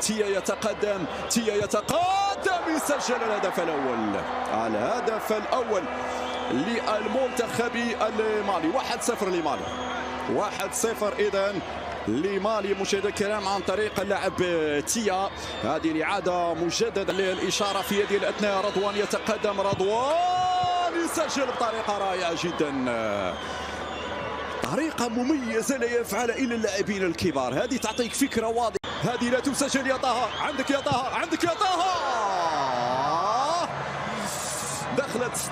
تيا يتقدم، تيا يتقدم، يسجل الهدف الأول للمنتخب المالي. 1-0 لمالي، 1-0 إذا لمالي مشاهدينا الكرام عن طريق اللاعب تيا. هذه الإعادة مجددا للإشارة في هذه الأثناء. رضوان يتقدم، رضوان يسجل بطريقة رائعة جدا، طريقة مميزة لا يفعلها إلا اللاعبين الكبار. هذه تعطيك فكرة واضحة. هذه لا تسجل يا طه، عندك يا طه، عندك يا طه،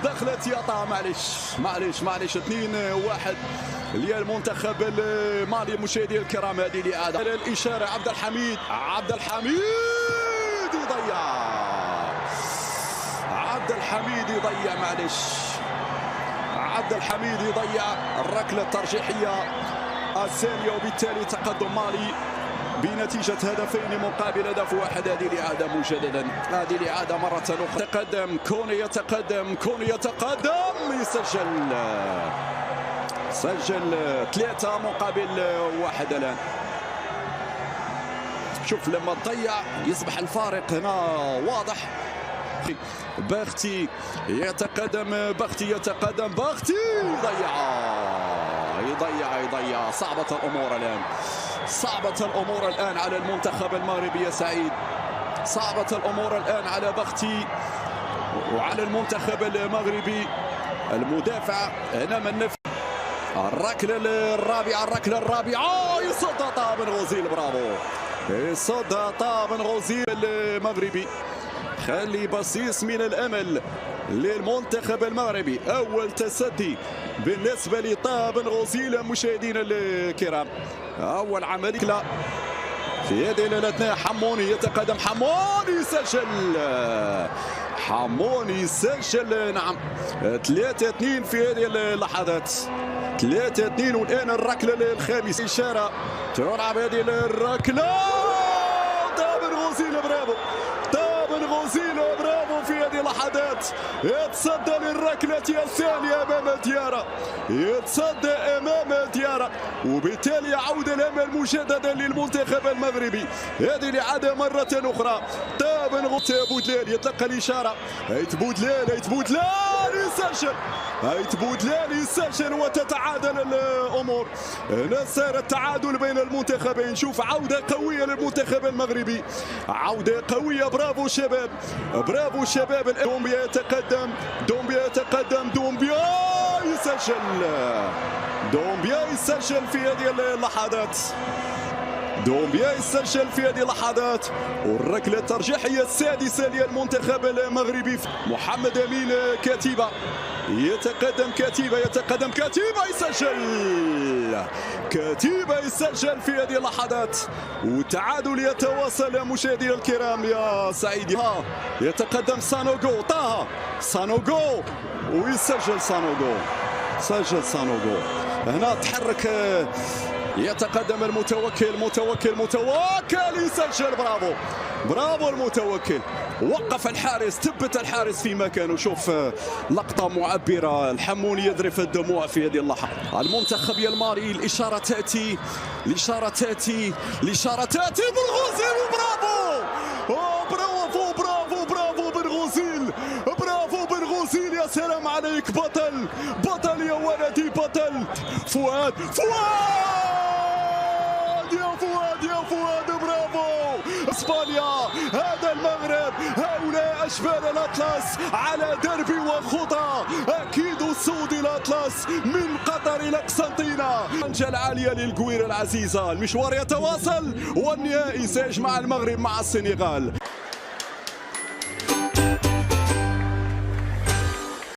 دخلت يا طه. معليش 2-1 للمنتخب المالي. مشاهدينا الكرام هذه الإعادة الإشارة. عبد الحميد يضيع، معليش عبد الحميد يضيع الركلة الترجيحية الثانية، وبالتالي تقدم مالي بنتيجة هدفين مقابل هدف واحد. هذه الإعادة مجددا، هذه الإعادة مرة أخرى. تقدم كوني، يتقدم، سجل 3 مقابل 1 الآن. شوف لما تضيع يصبح الفارق هنا واضح. بختي يتقدم، يضيع. صعبة الأمور الآن على المنتخب المغربي يا سعيد، صعبة الأمور الآن على بختي وعلى المنتخب المغربي. المدافع هنا من نفس الركلة الرابعة، يصدها طه بن غزيل، برافو، يصدها طه بن غزيل المغربي. خلي بصيص من الأمل للمنتخب المغربي. أول تصدي بالنسبة لطه بن غزيل مشاهدينا الكرام. أول عملية في هذه الأثناء. حموني يتقدم، حموني يسجل، نعم 3-2 في هذه اللحظات، 3-2. والآن الركلة الخامسة، إشارة تلعب هذه الركلة. طه بن غزيل، برافو في هذه اللحظات. يتصدى للركلة الثانية أمام ديارة، وبالتالي يعود الأمل مجددا للمنتخب المغربي. هذه الإعادة مرة أخرى. طه بن غزيل، بودلال يتلقى الإشارة. هيت بودلال يسجل وتتعادل الأمور. هنا صار التعادل بين المنتخبين. شوف عودة قوية للمنتخب المغربي، عودة قوية. برافو شباب. دومبيا يتقدم، يسجل في هذه اللحظات. والركلة الترجيحية السادسة للمنتخب المغربي. محمد أمين كتيبة يتقدم، يسجل في هذه اللحظات. والتعادل يتواصل مشاهدينا الكرام يا سعيد. يتقدم سانوغو ويسجل سانوغو. هنا تحرك، يتقدم المتوكل، يسجل. برافو المتوكل، وقف الحارس، ثبت الحارس في مكانه. شوف لقطة معبرة، الحموني يذرف الدموع في هذه اللحظة. المنتخب المالي، الإشارة تأتي بن غزيل، برافو بن غزيل، يا سلام عليك، بطل يا ولدي، فؤاد برافو. اسبانيا، هذا المغرب، هؤلاء اشبال الاطلس على درب وخطى. اكيد اسود الاطلس من قطر الى قسنطينه. الجل عاليه للقوير العزيزه. المشوار يتواصل، والنهائي سيجمع المغرب مع السنغال.